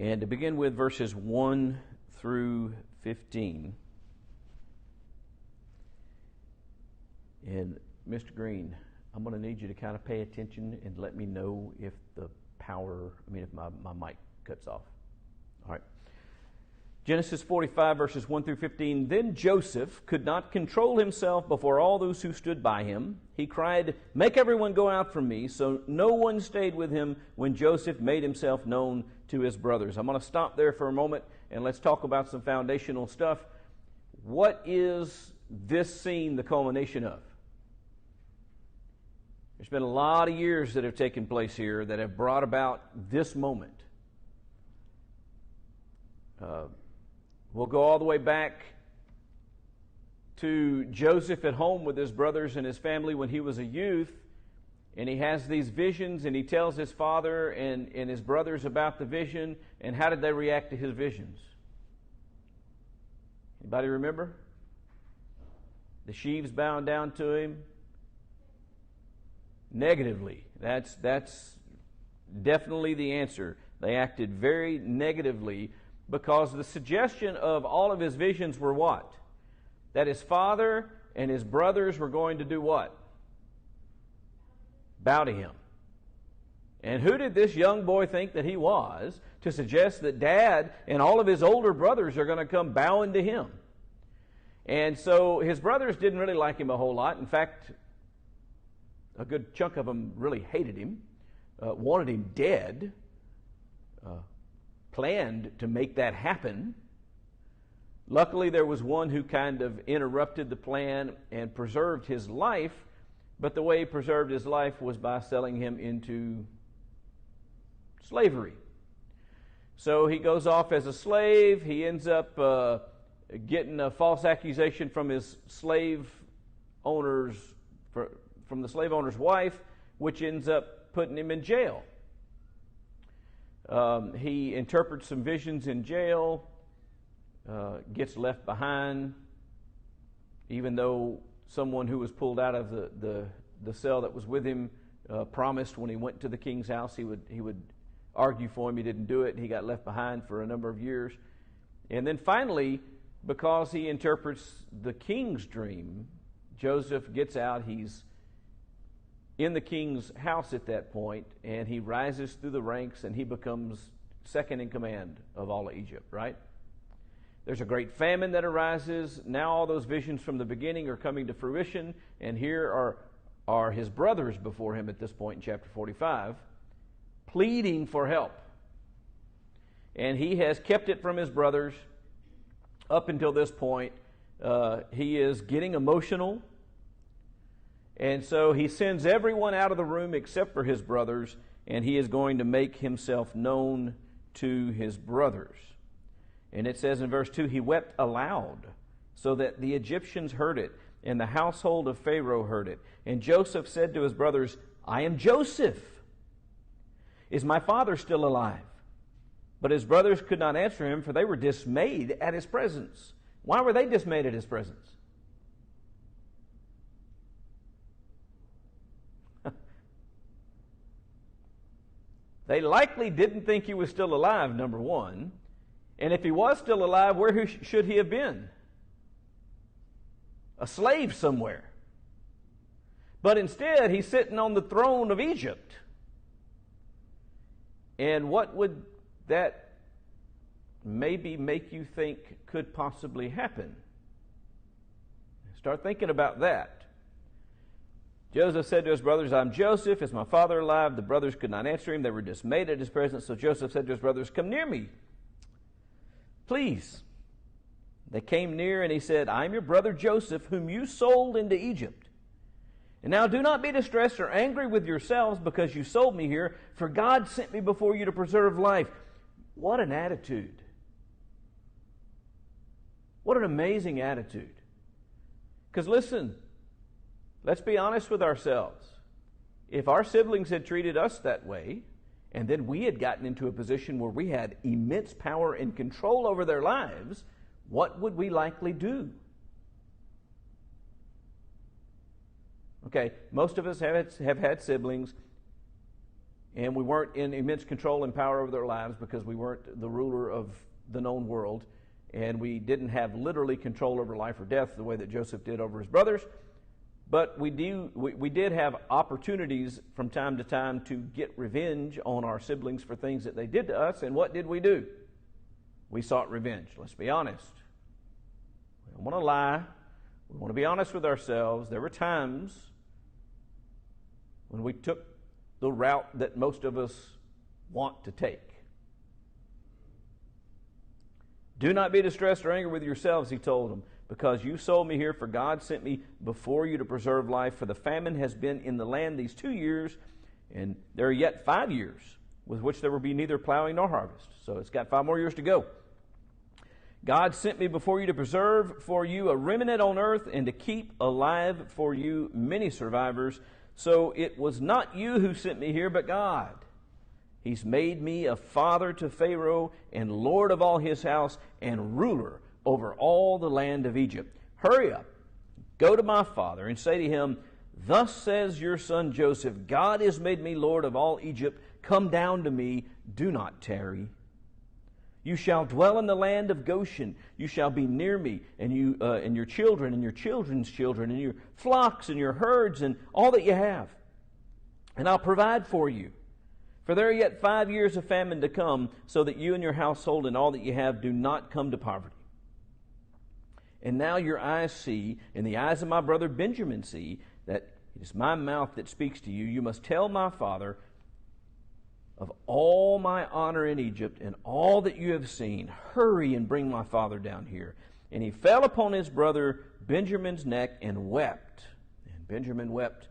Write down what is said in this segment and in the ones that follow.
and to begin with verses 1 through 15. And Mr. Green, I'm going to need you to kind of pay attention and let me know if if my mic cuts off. All right. Genesis 45, verses 1 through 15. Then Joseph could not control himself before all those who stood by him. He cried, "Make everyone go out from me." So no one stayed with him when Joseph made himself known to his brothers. I'm going to stop there for a moment and let's talk about some foundational stuff. What is this scene the culmination of? There's been a lot of years that have taken place here that have brought about this moment. We'll go all the way back to Joseph at home with his brothers and his family when he was a youth, and he has these visions, and he tells his father and his brothers about the vision, and how did they react to his visions? Anybody remember? The sheaves bowing down to him? Negatively. That's definitely the answer. They acted very negatively, because the suggestion of all of his visions were what? That his father and his brothers were going to do what? Bow to him. And who did this young boy think that he was to suggest that Dad and all of his older brothers are going to come bowing to him? And so his brothers didn't really like him a whole lot. In fact, a good chunk of them really hated him, wanted him dead, planned to make that happen. Luckily, there was one who kind of interrupted the plan and preserved his life, but the way he preserved his life was by selling him into slavery. So he goes off as a slave. He ends up getting a false accusation from his slave owner's, from the slave owner's wife, which ends up putting him in jail. He interprets some visions in jail, gets left behind, even though someone who was pulled out of the cell that was with him promised when he went to the king's house he would argue for him. He didn't do it, and he got left behind for a number of years. And then finally, because he interprets the king's dream, Joseph gets out. He's in the king's house at that point, and he rises through the ranks, and he becomes second in command of all of Egypt, right? There's a great famine that arises. Now all those visions from the beginning are coming to fruition, and here are his brothers before him at this point in chapter 45, pleading for help. And he has kept it from his brothers up until this point. He is getting emotional. And so he sends everyone out of the room except for his brothers, and he is going to make himself known to his brothers. And it says in verse 2, he wept aloud so that the Egyptians heard it, and the household of Pharaoh heard it. And Joseph said to his brothers, "I am Joseph. Is my father still alive?" But his brothers could not answer him, for they were dismayed at his presence. Why were they dismayed at his presence? They likely didn't think he was still alive, number one. And if he was still alive, where should he have been? A slave somewhere. But instead, he's sitting on the throne of Egypt. And what would that maybe make you think could possibly happen? Start thinking about that. Joseph said to his brothers, "I'm Joseph. Is my father alive?" The brothers could not answer him. They were dismayed at his presence. So Joseph said to his brothers, "Come near me, please." They came near, and he said, "I am your brother Joseph, whom you sold into Egypt. And now do not be distressed or angry with yourselves because you sold me here, for God sent me before you to preserve life." What an attitude. What an amazing attitude. Because listen, let's be honest with ourselves. If our siblings had treated us that way, and then we had gotten into a position where we had immense power and control over their lives, what would we likely do? Okay, most of us have had siblings. and we weren't in immense control and power over their lives because we weren't the ruler of the known world, and we didn't have literally control over life or death the way that Joseph did over his brothers. But we did have opportunities from time to time to get revenge on our siblings for things that they did to us. And what did we do? We sought revenge. Let's be honest. We don't want to lie. We want to be honest with ourselves. There were times when we took the route that most of us want to take. Do not be distressed or angry with yourselves, he told them, because you sold me here, for God sent me before you to preserve life. For the famine has been in the land these 2 years, and there are yet 5 years with which there will be neither plowing nor harvest. So it's got 5 more years to go. God sent me before you to preserve for you a remnant on earth and to keep alive for you many survivors. So it was not you who sent me here, but God. He's made me a father to Pharaoh and lord of all his house and ruler over all the land of Egypt. Hurry up, go to my father and say to him, thus says your son Joseph, God has made me lord of all Egypt. Come down to me, do not tarry. You shall dwell in the land of Goshen. You shall be near me, and you and your children and your children's children and your flocks and your herds and all that you have. And I'll provide for you. For there are yet 5 years of famine to come, so that you and your household and all that you have do not come to poverty. And now your eyes see, and the eyes of my brother Benjamin see, that it is my mouth that speaks to you. You must tell my father of all my honor in Egypt and all that you have seen. Hurry and bring my father down here. And he fell upon his brother Benjamin's neck and wept. And Benjamin wept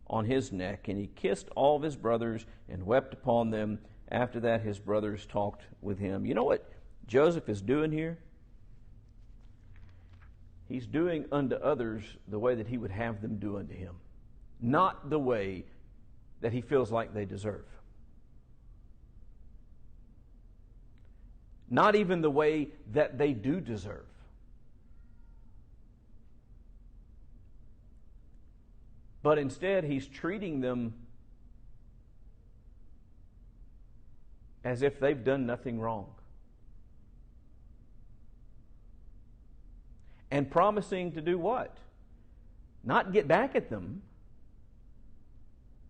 on his neck, and he kissed all of his brothers and wept upon them. After that, his brothers talked with him. You know what Joseph is doing here? He's doing unto others the way that he would have them do unto him, not the way that he feels like they deserve. Not even the way that they do deserve. But instead, he's treating them as if they've done nothing wrong. And promising to do what? Not get back at them,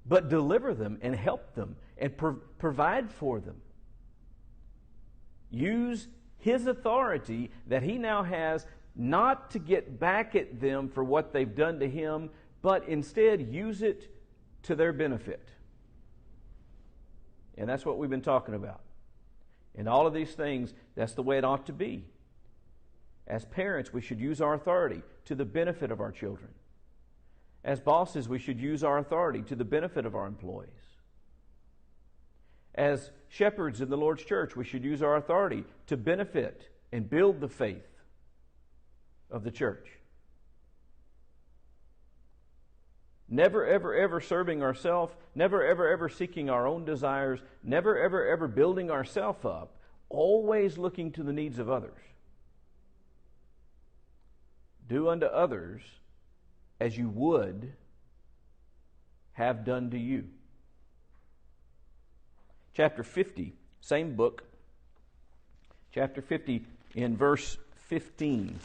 but deliver them and help them and provide for them. Use his authority that he now has not to get back at them for what they've done to him, but instead use it to their benefit. And that's what we've been talking about. In all of these things, that's the way it ought to be. As parents, we should use our authority to the benefit of our children. As bosses, we should use our authority to the benefit of our employees. As shepherds in the Lord's church, we should use our authority to benefit and build the faith of the church. Never, ever, ever serving ourselves, never, ever, ever seeking our own desires, never, ever, ever building ourselves up, always looking to the needs of others. Do unto others as you would have done to you. Chapter 50, same book, chapter 50 in verse 15.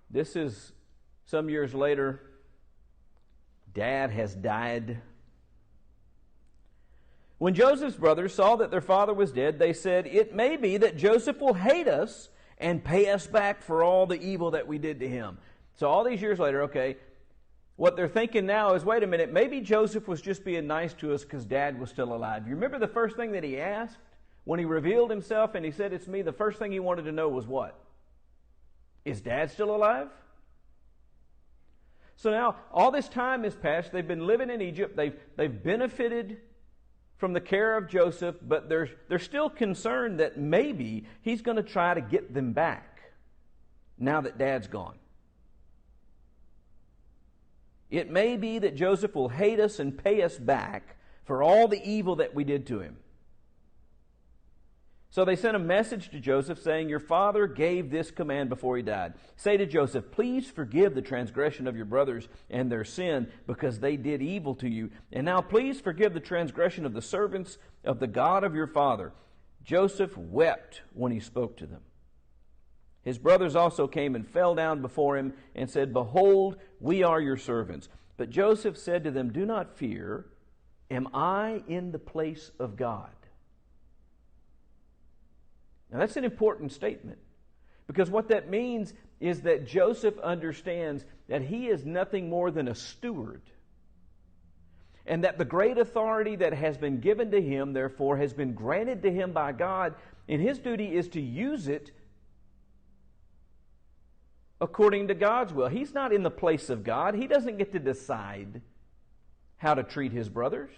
This is some years later. Dad has died. When Joseph's brothers saw that their father was dead, they said, it may be that Joseph will hate us and pay us back for all the evil that we did to him. So all these years later, okay, what they're thinking now is, wait a minute, maybe Joseph was just being nice to us because Dad was still alive. You remember the first thing that he asked? When he revealed himself and he said, it's me, the first thing he wanted to know was what? Is Dad still alive? So now, all this time has passed. They've been living in Egypt. They've benefited from the care of Joseph, but they're still concerned that maybe he's going to try to get them back now that Dad's gone. It may be that Joseph will hate us and pay us back for all the evil that we did to him. So they sent a message to Joseph saying, "Your father gave this command before he died. Say to Joseph, please forgive the transgression of your brothers and their sin, because they did evil to you. And now please forgive the transgression of the servants of the God of your father." Joseph wept when he spoke to them. His brothers also came and fell down before him and said, "Behold, we are your servants." But Joseph said to them, "Do not fear. Am I in the place of God?" Now that's an important statement, because what that means is that Joseph understands that he is nothing more than a steward, and that the great authority that has been given to him, therefore, has been granted to him by God, and his duty is to use it according to God's will. He's not in the place of God. He doesn't get to decide how to treat his brothers.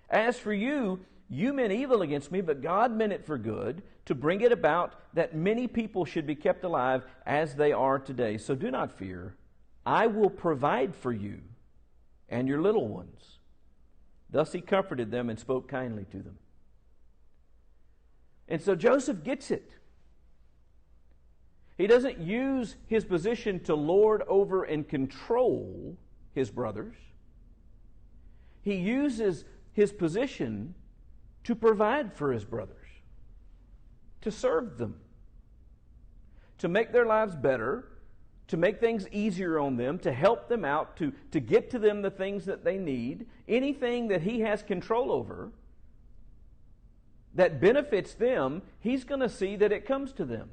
"As for you, you meant evil against me, but God meant it for good, to bring it about that many people should be kept alive as they are today. So do not fear. I will provide for you and your little ones." Thus he comforted them and spoke kindly to them. And so Joseph gets it. He doesn't use his position to lord over and control his brothers. He uses his position to provide for his brothers, to serve them, to make their lives better, to make things easier on them, to help them out, to get to them the things that they need. Anything that he has control over that benefits them, he's going to see that it comes to them,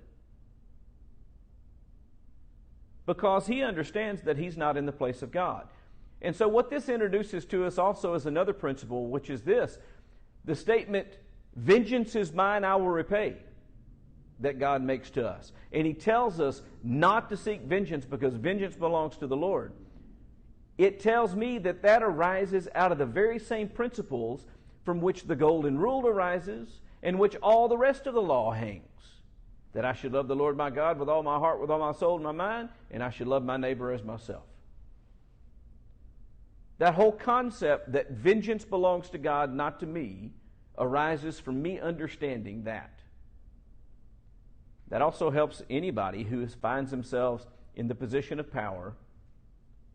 because he understands that he's not in the place of God. And so what this introduces to us also is another principle, which is this: the statement, "Vengeance is mine, I will repay," that God makes to us. And he tells us not to seek vengeance, because vengeance belongs to the Lord. It tells me that that arises out of the very same principles from which the golden rule arises, and which all the rest of the law hangs. That I should love the Lord my God with all my heart, with all my soul and my mind, and I should love my neighbor as myself. That whole concept that vengeance belongs to God, not to me, arises from me understanding that. That also helps anybody who finds themselves in the position of power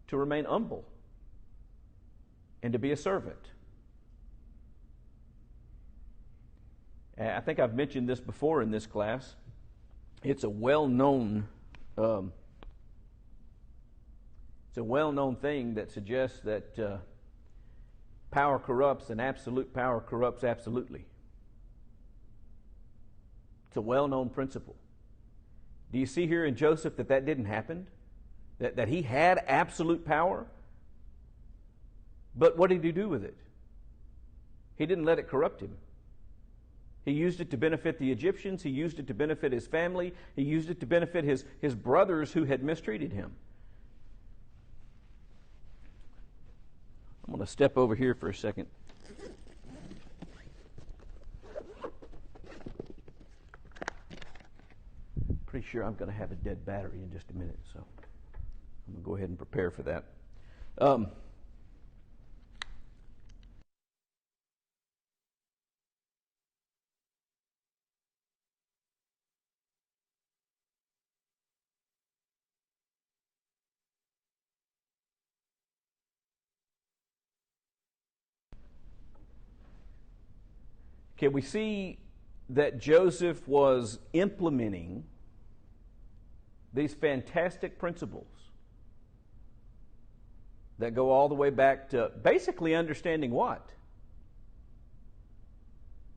to remain humble and to be a servant. I think I've mentioned this before in this class. It's a well-known thing that suggests that power corrupts, and absolute power corrupts absolutely. It's a well-known principle. Do you see here in Joseph that didn't happen? That he had absolute power? But what did he do with it? He didn't let it corrupt him. He used it to benefit the Egyptians. He used it to benefit his family. He used it to benefit his brothers who had mistreated him. I'm going to step over here for a second. Pretty sure I'm going to have a dead battery in just a minute, so I'm going to go ahead and prepare for that. Okay, we see that Joseph was implementing these fantastic principles that go all the way back to basically understanding what?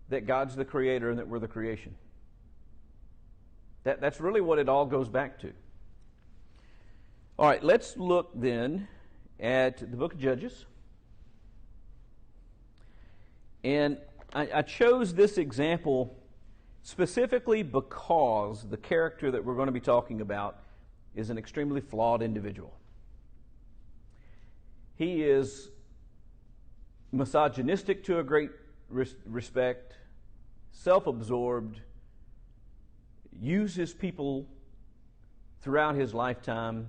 That God's the creator and that we're the creation. That's really what it all goes back to. All right, let's look then at the book of Judges. And I chose this example specifically because the character that we're going to be talking about is an extremely flawed individual. He is misogynistic to a great respect, self-absorbed, uses people throughout his lifetime,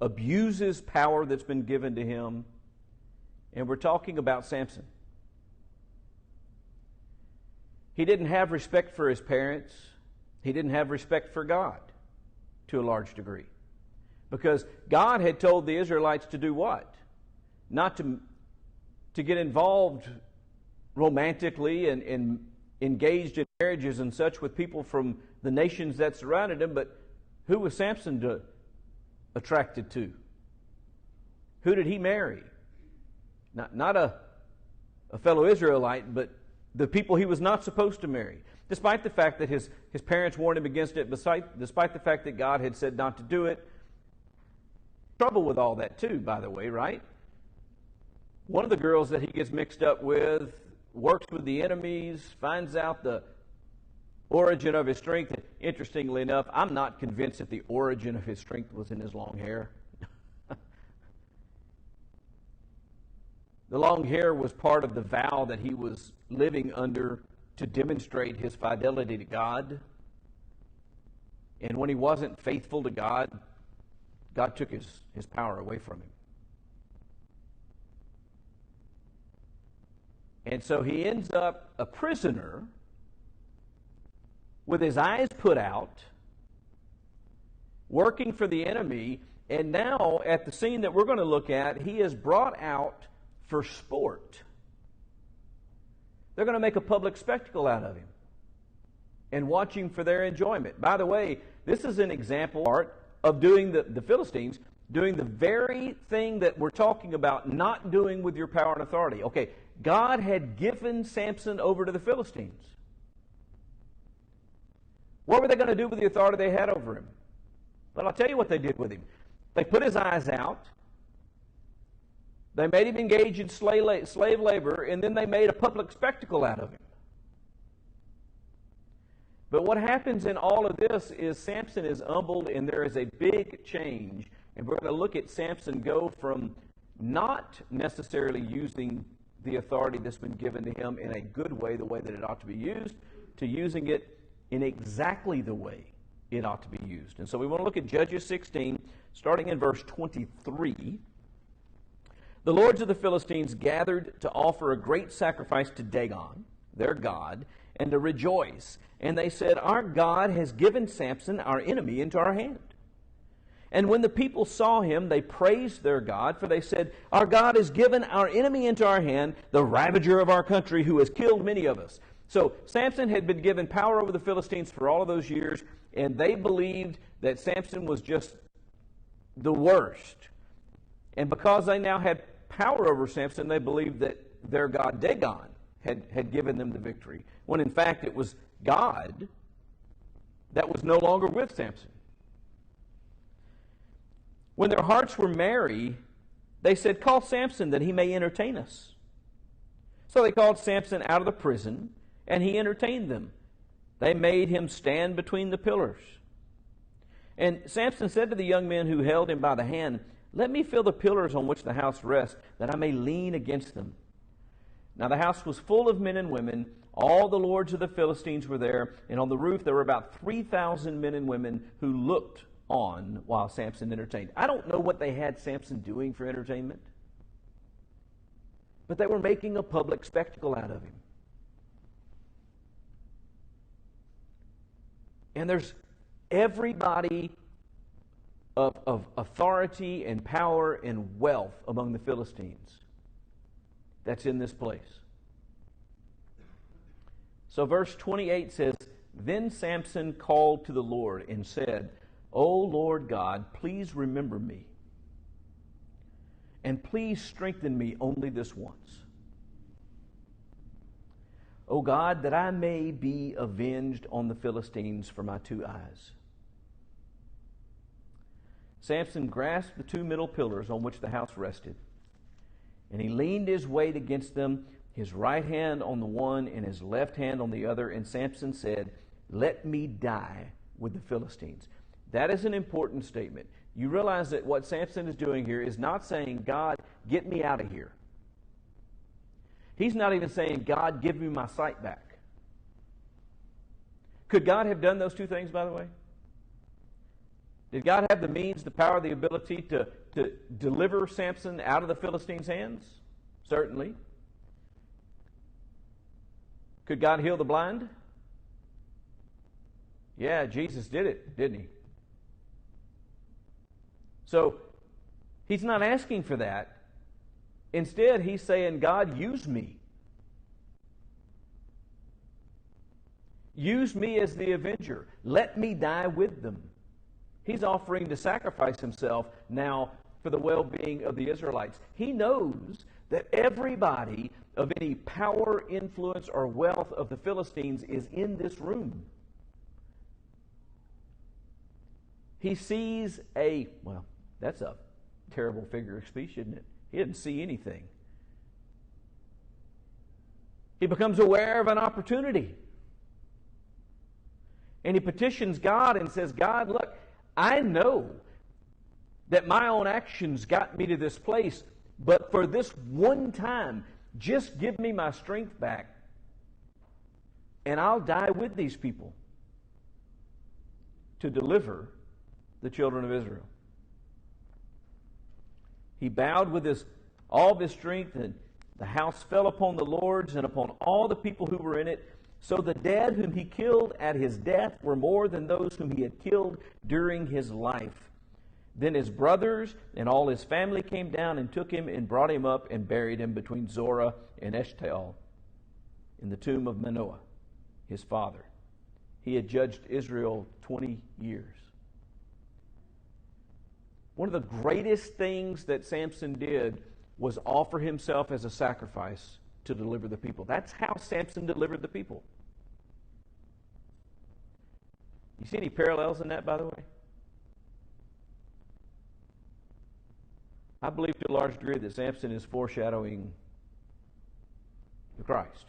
abuses power that's been given to him, and we're talking about Samson. He didn't have respect for his parents. He didn't have respect for God to a large degree. Because God had told the Israelites to do what? Not to get involved romantically and engaged in marriages and such with people from the nations that surrounded him, but who was Samson attracted to? Who did he marry? Not a fellow Israelite, but the people he was not supposed to marry. Despite the fact that his parents warned him against it, despite the fact that God had said not to do it. Trouble with all that too, by the way, right? One of the girls that he gets mixed up with works with the enemies, finds out the origin of his strength. And interestingly enough, I'm not convinced that the origin of his strength was in his long hair. The long hair was part of the vow that he was living under to demonstrate his fidelity to God. And when he wasn't faithful to God, God took his power away from him. And so he ends up a prisoner with his eyes put out, working for the enemy, and now at the scene that we're going to look at, he is brought out for sport. They're going to make a public spectacle out of him and watch him for their enjoyment. By the way, this is an example of doing the Philistines doing the very thing that we're talking about not doing with your power and authority. Okay, God had given Samson over to the Philistines. What were they going to do with the authority they had over him? Well, I'll tell you what they did with him. They put his eyes out. They made him engage in slave labor, and then they made a public spectacle out of him. But what happens in all of this is Samson is humbled, and there is a big change. And we're going to look at Samson go from not necessarily using the authority that's been given to him in a good way, the way that it ought to be used, to using it in exactly the way it ought to be used. And so we want to look at Judges 16, starting in verse 23. The lords of the Philistines gathered to offer a great sacrifice to Dagon, their god, and to rejoice. And they said, "Our God has given Samson, our enemy, into our hand." And when the people saw him, they praised their God, for they said, "Our God has given our enemy into our hand, the ravager of our country, who has killed many of us." So Samson had been given power over the Philistines for all of those years, and they believed that Samson was just the worst. And because they now had power over Samson, they believed that their god Dagon had given them the victory, when in fact it was God that was no longer with Samson. When their hearts were merry, they said, "Call Samson that he may entertain us." So they called Samson out of the prison, and he entertained them. They made him stand between the pillars. And Samson said to the young men who held him by the hand, "Let me feel the pillars on which the house rests, that I may lean against them." Now the house was full of men and women. All the lords of the Philistines were there, and on the roof there were about 3,000 men and women who looked on while Samson entertained. I don't know what they had Samson doing for entertainment, but they were making a public spectacle out of him. And there's everybody of authority and power and wealth among the Philistines that's in this place. So verse 28 says, "Then Samson called to the Lord and said, 'O Lord God, please remember me, and please strengthen me only this once. O God, that I may be avenged on the Philistines for my 2 eyes.'" Samson grasped the 2 middle pillars on which the house rested, and he leaned his weight against them, his right hand on the one and his left hand on the other. And Samson said, "Let me die with the Philistines." That is an important statement. You realize that what Samson is doing here is not saying, "God, get me out of here." He's not even saying, "God, give me my sight back." Could God have done those 2 things, by the way? Did God have the means, the power, the ability to deliver Samson out of the Philistines' hands? Certainly. Could God heal the blind? Yeah, Jesus did it, didn't he? So, he's not asking for that. Instead, he's saying, God, use me. Use me as the avenger. Let me die with them. He's offering to sacrifice himself now for the well-being of the Israelites. He knows that everybody of any power, influence, or wealth of the Philistines is in this room. He sees that's a terrible figure of speech, isn't it? He didn't see anything. He becomes aware of an opportunity. And he petitions God and says, God, look, I know that my own actions got me to this place, but for this one time, just give me my strength back, and I'll die with these people to deliver the children of Israel. He bowed with all of his strength, and the house fell upon the lords and upon all the people who were in it. So the dead whom he killed at his death were more than those whom he had killed during his life. Then his brothers and all his family came down and took him and brought him up and buried him between Zorah and Eshtaol in the tomb of Manoah, his father. He had judged Israel 20 years. One of the greatest things that Samson did was offer himself as a sacrifice to deliver the people. That's how Samson delivered the people. You see any parallels in that, by the way? I believe to a large degree that Samson is foreshadowing the Christ.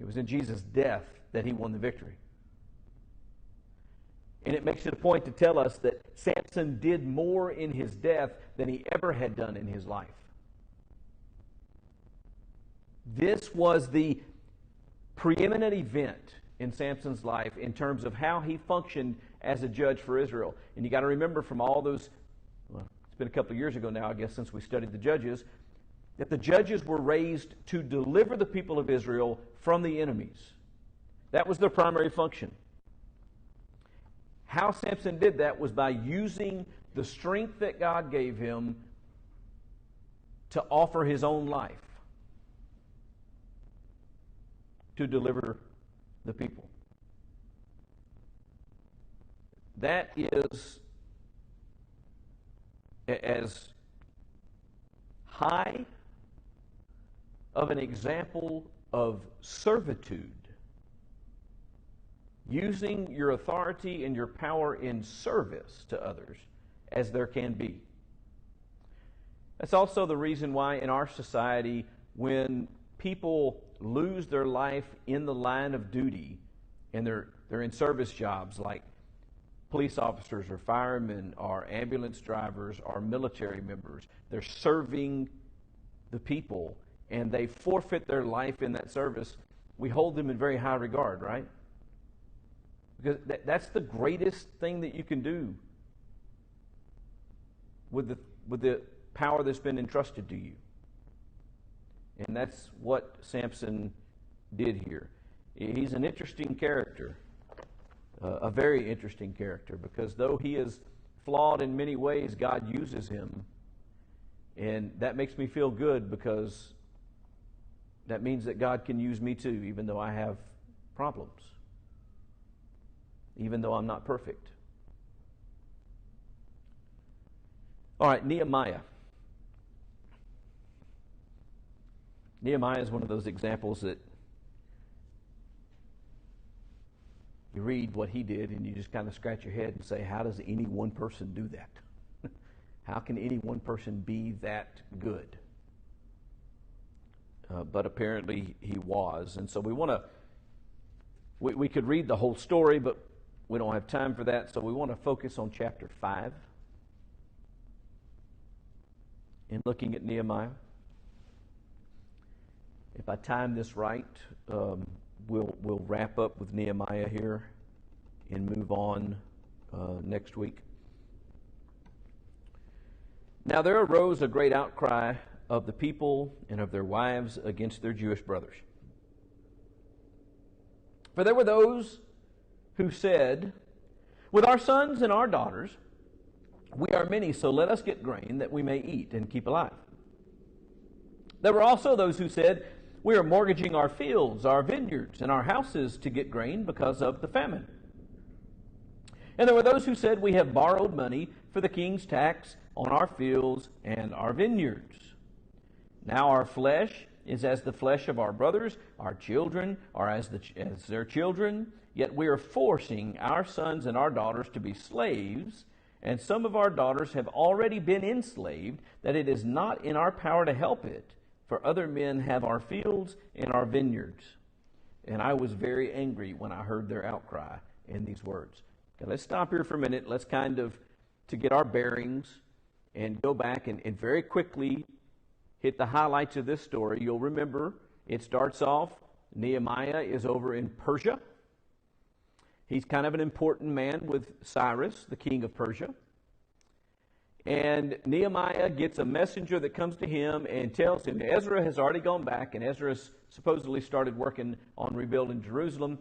It was in Jesus' death that he won the victory. And it makes it a point to tell us that Samson did more in his death than he ever had done in his life. This was the preeminent event in Samson's life in terms of how he functioned as a judge for Israel. And you got to remember from all those, it's been a couple of years ago now, I guess, since we studied the judges, that the judges were raised to deliver the people of Israel from the enemies. That was their primary function. How Samson did that was by using the strength that God gave him to offer his own life to deliver the people. That is as high of an example of servitude, using your authority and your power in service to others, as there can be. That's also the reason why in our society, when people lose their life in the line of duty and they're in service jobs like police officers or firemen or ambulance drivers or military members, they're serving the people and they forfeit their life in that service, we hold them in very high regard, right? Because that's the greatest thing that you can do with the power that's been entrusted to you. And that's what Samson did here. He's an interesting character, a very interesting character, because though he is flawed in many ways, God uses him. And that makes me feel good, because that means that God can use me too, even though I have problems, even though I'm not perfect. All right, Nehemiah. Nehemiah is one of those examples that you read what he did and you just kind of scratch your head and say, how does any one person do that? How can any one person be that good? But apparently he was. And so we could read the whole story, but we don't have time for that. So we want to focus on chapter 5 in looking at Nehemiah. If I time this right, we'll wrap up with Nehemiah here and move on next week. Now there arose a great outcry of the people and of their wives against their Jewish brothers. For there were those who said, with our sons and our daughters, we are many, so let us get grain that we may eat and keep alive. There were also those who said, we are mortgaging our fields, our vineyards, and our houses to get grain because of the famine. And there were those who said, we have borrowed money for the king's tax on our fields and our vineyards. Now our flesh is as the flesh of our brothers, our children are as their children, yet we are forcing our sons and our daughters to be slaves, and some of our daughters have already been enslaved, that it is not in our power to help it, for other men have our fields and our vineyards. And I was very angry when I heard their outcry in these words. Okay, let's stop here for a minute. Let's to get our bearings and go back and very quickly hit the highlights of this story. You'll remember it starts off, Nehemiah is over in Persia. He's kind of an important man with Cyrus, the king of Persia. And Nehemiah gets a messenger that comes to him and tells him Ezra has already gone back, and Ezra has supposedly started working on rebuilding Jerusalem.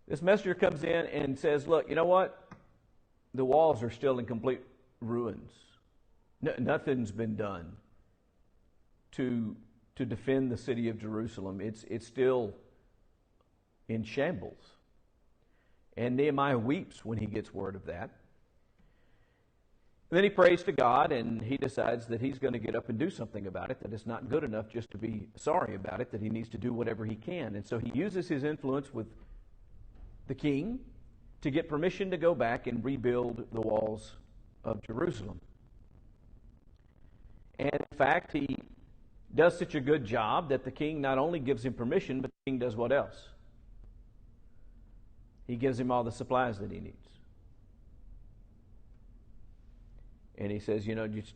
This messenger comes in and says, look, you know what? The walls are still in complete ruins. Nothing's been done to defend the city of Jerusalem. It's still in shambles. And Nehemiah weeps when he gets word of that. And then he prays to God, and he decides that he's going to get up and do something about it, that it's not good enough just to be sorry about it, that he needs to do whatever he can. And so he uses his influence with the king to get permission to go back and rebuild the walls of Jerusalem. And in fact, he does such a good job that the king not only gives him permission, but the king does what else? He gives him all the supplies that he needs. And he says, just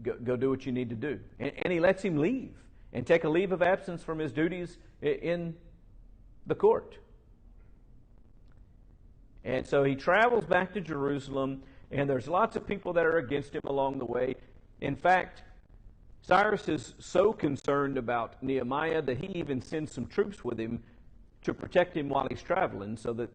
go do what you need to do. And he lets him leave and take a leave of absence from his duties in the court. And so he travels back to Jerusalem, and there's lots of people that are against him along the way. In fact, Cyrus is so concerned about Nehemiah that he even sends some troops with him to protect him while he's traveling so that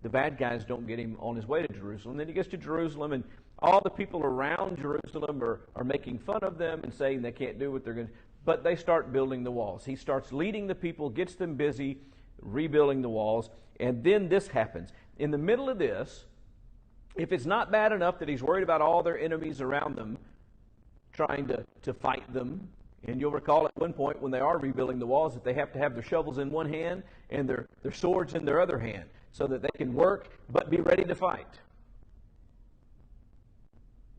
the bad guys don't get him on his way to Jerusalem. Then he gets to Jerusalem, and all the people around Jerusalem are making fun of them and saying they can't do what they're going to do. But they start building the walls. He starts leading the people, gets them busy, rebuilding the walls, and then this happens. In the middle of this, if it's not bad enough that he's worried about all their enemies around them trying to fight them, and you'll recall at one point when they are rebuilding the walls that they have to have their shovels in one hand and their swords in their other hand so that they can work but be ready to fight.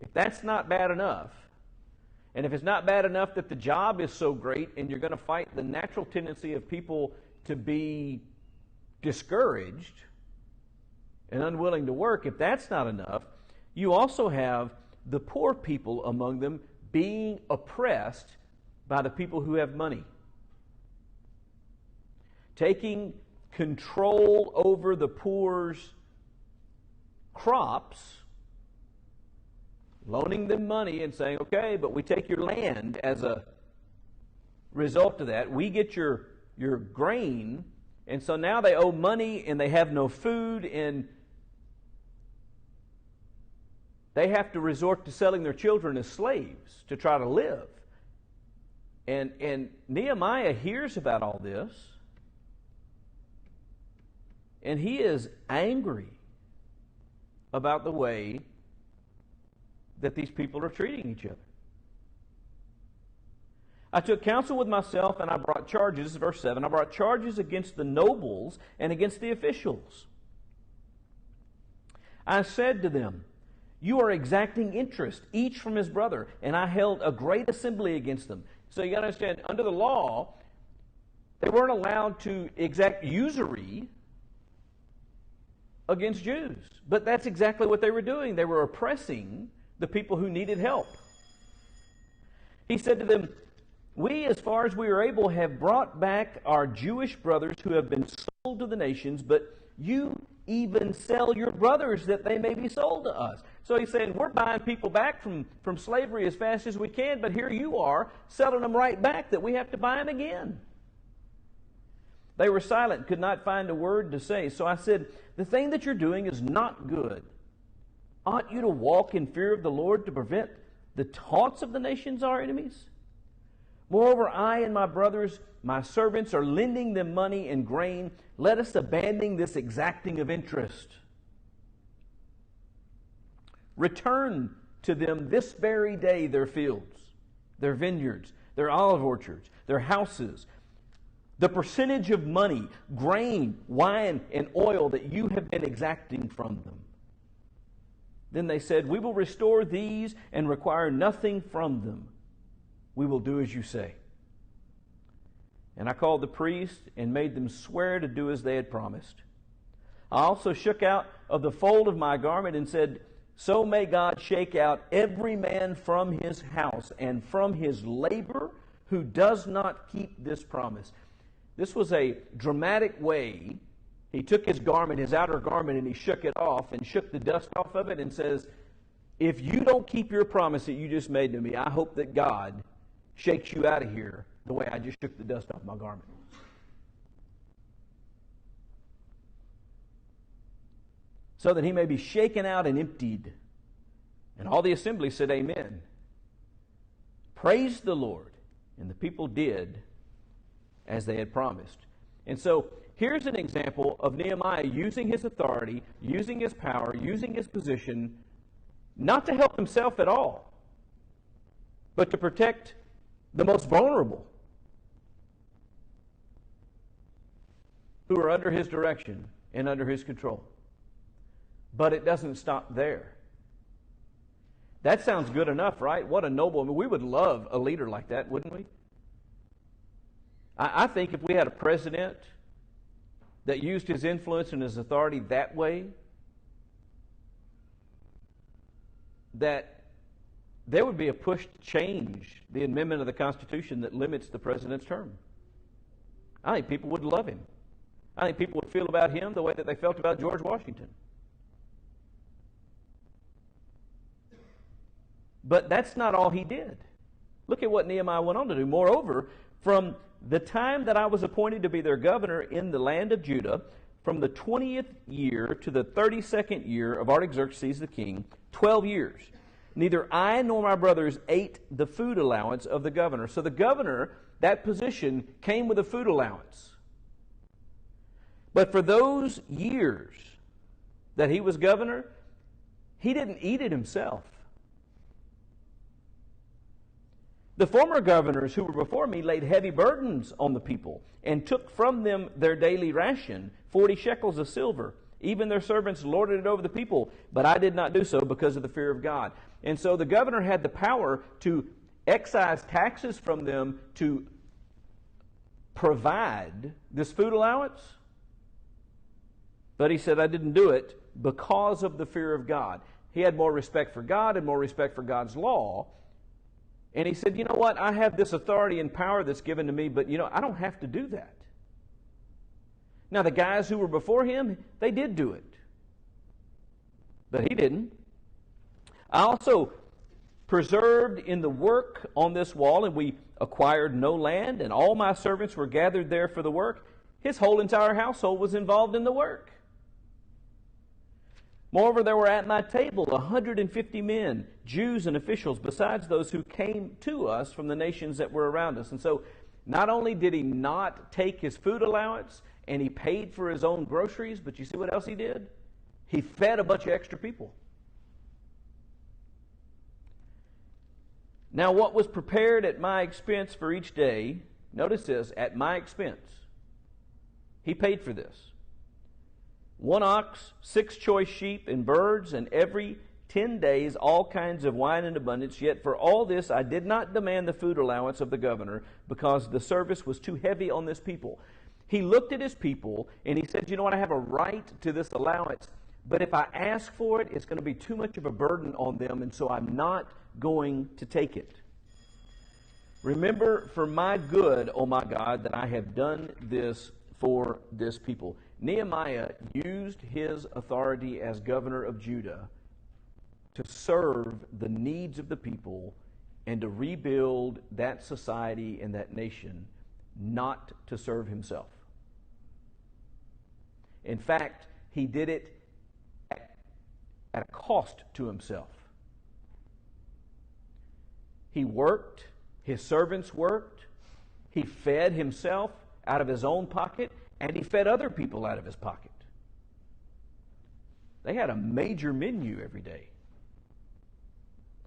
If that's not bad enough, and if it's not bad enough that the job is so great and you're going to fight the natural tendency of people to be discouraged and unwilling to work, if that's not enough, you also have the poor people among them being oppressed by the people who have money, taking control over the poor's crops, loaning them money and saying, okay, but we take your land as a result of that. We get your grain, and so now they owe money and they have no food, and they have to resort to selling their children as slaves to try to live. And Nehemiah hears about all this, and he is angry about the way that these people are treating each other. I took counsel with myself, and I brought charges, verse 7, I brought charges against the nobles and against the officials. I said to them, you are exacting interest, each from his brother, and I held a great assembly against them. So you got to understand, under the law, they weren't allowed to exact usury against Jews. But that's exactly what they were doing. They were oppressing the people who needed help. He said to them, we, as far as we are able, have brought back our Jewish brothers who have been sold to the nations, but you even sell your brothers that they may be sold to us. So he's saying, we're buying people back from slavery as fast as we can, but here you are selling them right back that we have to buy them again. They were silent, could not find a word to say. So I said, the thing that you're doing is not good. Ought you to walk in fear of the Lord to prevent the taunts of the nations, our enemies? Moreover, I and my brothers, my servants, are lending them money and grain. Let us abandon this exacting of interest. Return to them this very day their fields, their vineyards, their olive orchards, their houses, the percentage of money, grain, wine, and oil that you have been exacting from them. Then they said, we will restore these and require nothing from them. We will do as you say. And I called the priests and made them swear to do as they had promised. I also shook out of the fold of my garment and said, so may God shake out every man from his house and from his labor who does not keep this promise. This was a dramatic way. He took his garment, his outer garment, and he shook it off and shook the dust off of it and says, if you don't keep your promise that you just made to me, I hope that God shakes you out of here the way I just shook the dust off my garment. So that he may be shaken out and emptied. And all the assembly said, amen. Praise the Lord. And the people did as they had promised. And so here's an example of Nehemiah using his authority, using his power, using his position, not to help himself at all, but to protect the most vulnerable who are under his direction and under his control. But it doesn't stop there. That sounds good enough, right? What a noble... I mean, we would love a leader like that, wouldn't we? I think if we had a president that used his influence and his authority that way, that there would be a push to change the amendment of the Constitution that limits the president's term. I think people would love him. I think people would feel about him the way that they felt about George Washington. But that's not all he did. Look at what Nehemiah went on to do. Moreover, from the time that I was appointed to be their governor in the land of Judah, from the 20th year to the 32nd year of Artaxerxes the king, 12 years, neither I nor my brothers ate the food allowance of the governor. So the governor, that position, came with a food allowance. But for those years that he was governor, he didn't eat it himself. The former governors who were before me laid heavy burdens on the people and took from them their daily ration, 40 shekels of silver. Even their servants lorded it over the people, but I did not do so because of the fear of God. And so the governor had the power to excise taxes from them to provide this food allowance. But he said, I didn't do it because of the fear of God. He had more respect for God and more respect for God's law. And he said, you know what? I have this authority and power that's given to me, but, I don't have to do that. Now, the guys who were before him, they did do it. But he didn't. I also preserved in the work on this wall, and we acquired no land, and all my servants were gathered there for the work. His whole entire household was involved in the work. Moreover, there were at my table 150 men, Jews and officials, besides those who came to us from the nations that were around us. And so, not only did he not take his food allowance and he paid for his own groceries, but you see what else he did? He fed a bunch of extra people. Now, what was prepared at my expense for each day, notice this, at my expense. He paid for this. 1 ox, 6 choice sheep and birds, and every 10 days all kinds of wine in abundance. Yet for all this I did not demand the food allowance of the governor, because the service was too heavy on this people. He looked at his people and he said, you know what, I have a right to this allowance, but if I ask for it, it's going to be too much of a burden on them, and so I'm not going to take it. Remember for my good, O my God, that I have done this for this people. Nehemiah used his authority as governor of Judah to serve the needs of the people and to rebuild that society and that nation, not to serve himself. In fact, he did it at a cost to himself. He worked, his servants worked, he fed himself out of his own pocket, and he fed other people out of his pocket. They had a major menu every day.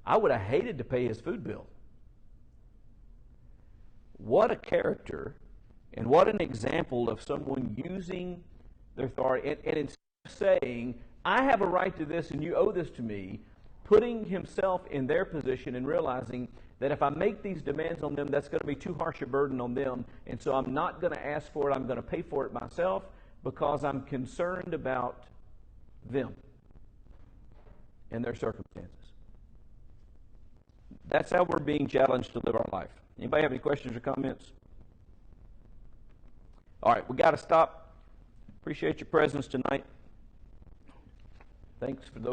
I would have hated to pay his food bill. What a character, and what an example of someone using their authority, and instead of saying, I have a right to this and you owe this to me, putting himself in their position and realizing that if I make these demands on them, that's going to be too harsh a burden on them, and so I'm not going to ask for it, I'm going to pay for it myself because I'm concerned about them and their circumstances. That's how we're being challenged to live our life. Anybody have any questions or comments? All right, we got to stop. Appreciate your presence tonight. Thanks for those